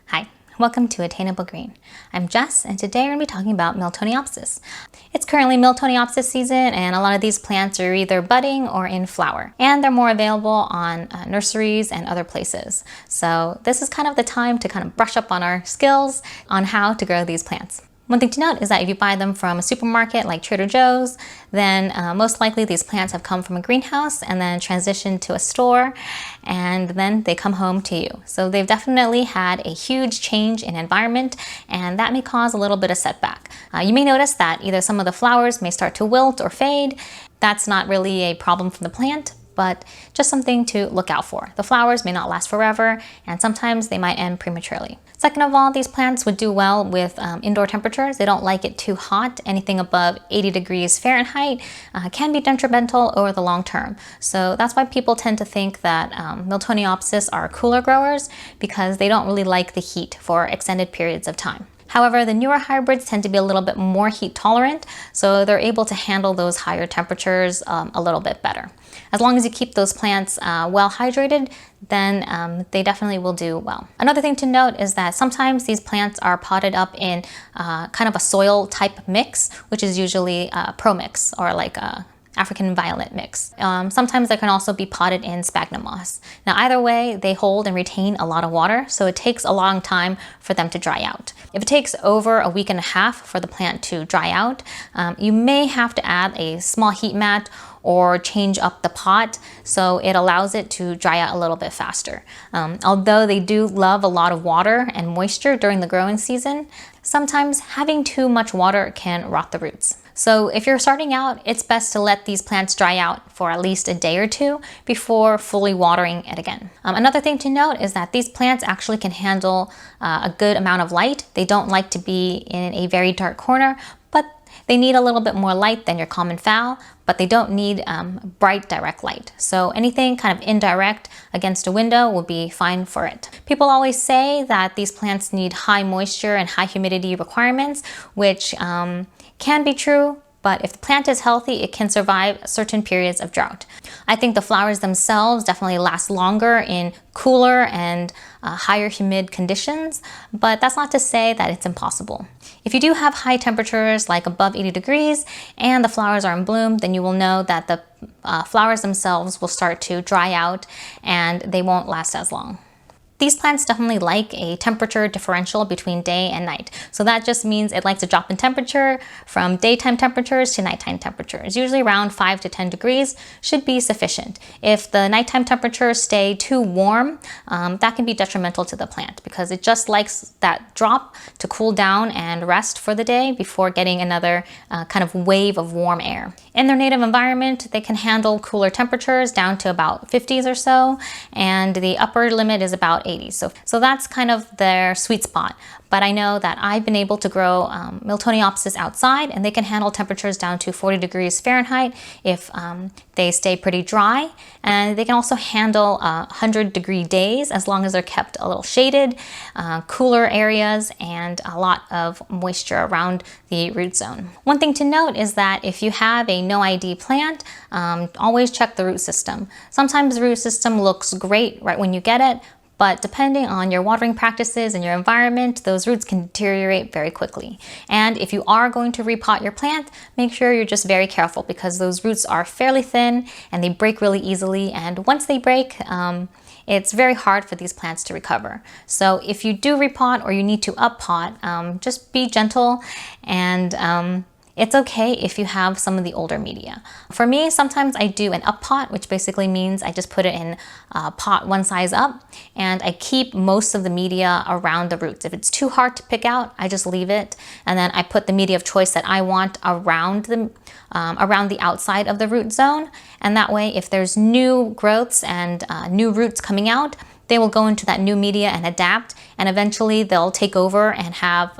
Hi, welcome to Attainable Green. I'm Jess, and today we're going to be talking about Miltoniopsis. It's currently Miltoniopsis season, and a lot of these plants are either budding or in flower, and they're more available on nurseries and other places. So this is kind of the time to kind of brush up on our skills on how to grow these plants. One thing to note is that if you buy them from a supermarket like Trader Joe's, then most likely these plants have come from a greenhouse and then transitioned to a store, and then they come home to you. So they've definitely had a huge change in environment, and that may cause a little bit of setback. You may notice that either some of the flowers may start to wilt or fade. That's not really a problem for the plant, but just something to look out for. The flowers may not last forever, and sometimes they might end prematurely. Second of all, these plants would do well with indoor temperatures. They don't like it too hot. Anything above 80 degrees Fahrenheit can be detrimental over the long term. So that's why people tend to think that Miltoniopsis are cooler growers, because they don't really like the heat for extended periods of time. However, the newer hybrids tend to be a little bit more heat tolerant, so they're able to handle those higher temperatures a little bit better. As long as you keep those plants well hydrated, then they definitely will do well. Another thing to note is that sometimes these plants are potted up in kind of a soil type mix, which is usually a pro mix or like a African violet mix. Sometimes they can also be potted in sphagnum moss. Now either way, they hold and retain a lot of water, so it takes a long time for them to dry out. If it takes over a week and a half for the plant to dry out, you may have to add a small heat mat or change up the pot so it allows it to dry out a little bit faster. Although they do love a lot of water and moisture during the growing season, sometimes having too much water can rot the roots. So if you're starting out, it's best to let these plants dry out for at least a day or two before fully watering it again. Another thing to note is that these plants actually can handle a good amount of light. They don't like to be in a very dark corner, but they need a little bit more light than your common phal, but they don't need bright direct light. So anything kind of indirect against a window will be fine for it. People always say that these plants need high moisture and high humidity requirements, which can be true, but if the plant is healthy, it can survive certain periods of drought. I think the flowers themselves definitely last longer in cooler and higher humid conditions, but that's not to say that it's impossible. If you do have high temperatures like above 80 degrees and the flowers are in bloom, then you will know that the flowers themselves will start to dry out and they won't last as long. These plants definitely like a temperature differential between day and night. So that just means it likes to drop in temperature from daytime temperatures to nighttime temperatures. Usually around 5 to 10 degrees should be sufficient. If the nighttime temperatures stay too warm, that can be detrimental to the plant because it just likes that drop to cool down and rest for the day before getting another kind of wave of warm air. In their native environment, they can handle cooler temperatures down to about 50s or so, and the upper limit is about 80. So that's kind of their sweet spot. But I know that I've been able to grow Miltoniopsis outside, and they can handle temperatures down to 40 degrees Fahrenheit if they stay pretty dry. And they can also handle 100-degree days as long as they're kept a little shaded, cooler areas, and a lot of moisture around the root zone. One thing to note is that if you have a no ID plant, always check the root system. Sometimes the root system looks great right when you get it, but depending on your watering practices and your environment, those roots can deteriorate very quickly. And if you are going to repot your plant, make sure you're just very careful because those roots are fairly thin and they break really easily. And once they break, it's very hard for these plants to recover. So if you do repot or you need to uppot, just be gentle, and it's okay if you have some of the older media. For me, sometimes I do an up pot, which basically means I just put it in a pot one size up, and I keep most of the media around the roots. If it's too hard to pick out, I just leave it, and then I put the media of choice that I want around the outside of the root zone, and that way if there's new growths and new roots coming out, they will go into that new media and adapt, and eventually they'll take over and have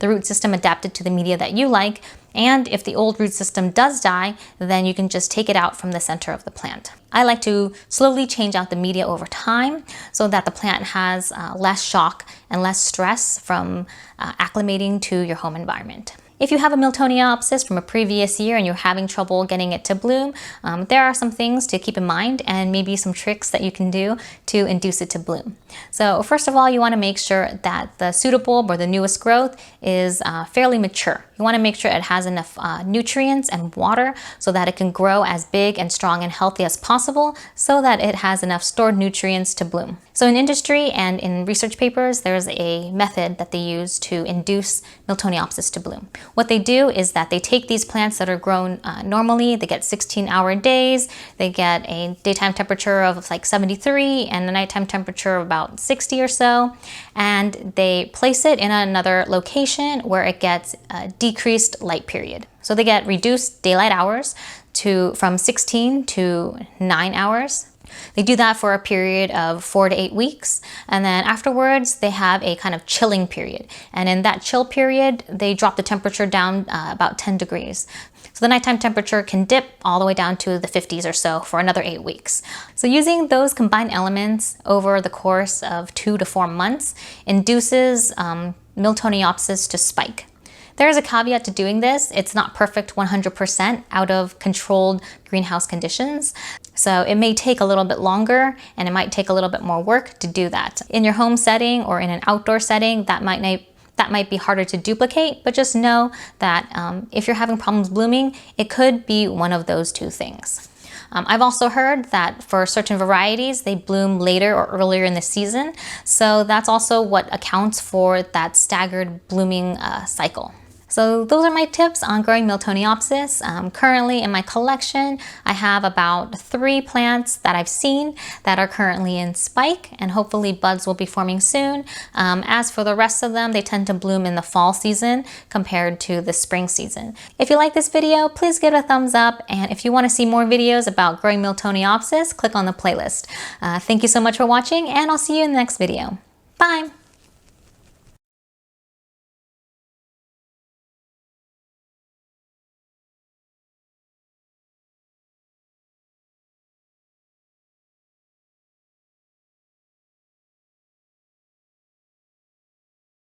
the root system adapted to the media that you like. And if the old root system does die, then you can just take it out from the center of the plant. I like to slowly change out the media over time so that the plant has less shock and less stress from acclimating to your home environment. If you have a Miltoniopsis from a previous year and you're having trouble getting it to bloom, there are some things to keep in mind and maybe some tricks that you can do to induce it to bloom. So first of all, you want to make sure that the pseudobulb or the newest growth is fairly mature. You want to make sure it has enough nutrients and water so that it can grow as big and strong and healthy as possible so that it has enough stored nutrients to bloom. So in industry and in research papers, there's a method that they use to induce Miltoniopsis to bloom. What they do is that they take these plants that are grown normally, they get 16-hour days, they get a daytime temperature of like 73 and a nighttime temperature of about 60 or so, and they place it in another location where it gets a decreased light period. So they get reduced daylight hours from 16 to 9 hours. They do that for a period of 4 to 8 weeks, and then afterwards they have a kind of chilling period. And in that chill period, they drop the temperature down about 10 degrees. So the nighttime temperature can dip all the way down to the 50s or so for another 8 weeks. So using those combined elements over the course of 2 to 4 months induces Miltoniopsis to spike. There is a caveat to doing this. It's not perfect 100% out of controlled greenhouse conditions. So it may take a little bit longer and it might take a little bit more work to do that. In your home setting or in an outdoor setting, that might be harder to duplicate, but just know that if you're having problems blooming, it could be one of those two things. I've also heard that for certain varieties, they bloom later or earlier in the season. So that's also what accounts for that staggered blooming cycle. So those are my tips on growing Miltoniopsis. Currently in my collection, I have about 3 plants that I've seen that are currently in spike, and hopefully buds will be forming soon. As for the rest of them, they tend to bloom in the fall season compared to the spring season. If you like this video, please give it a thumbs up, and if you want to see more videos about growing Miltoniopsis, click on the playlist. Thank you so much for watching, and I'll see you in the next video. Bye!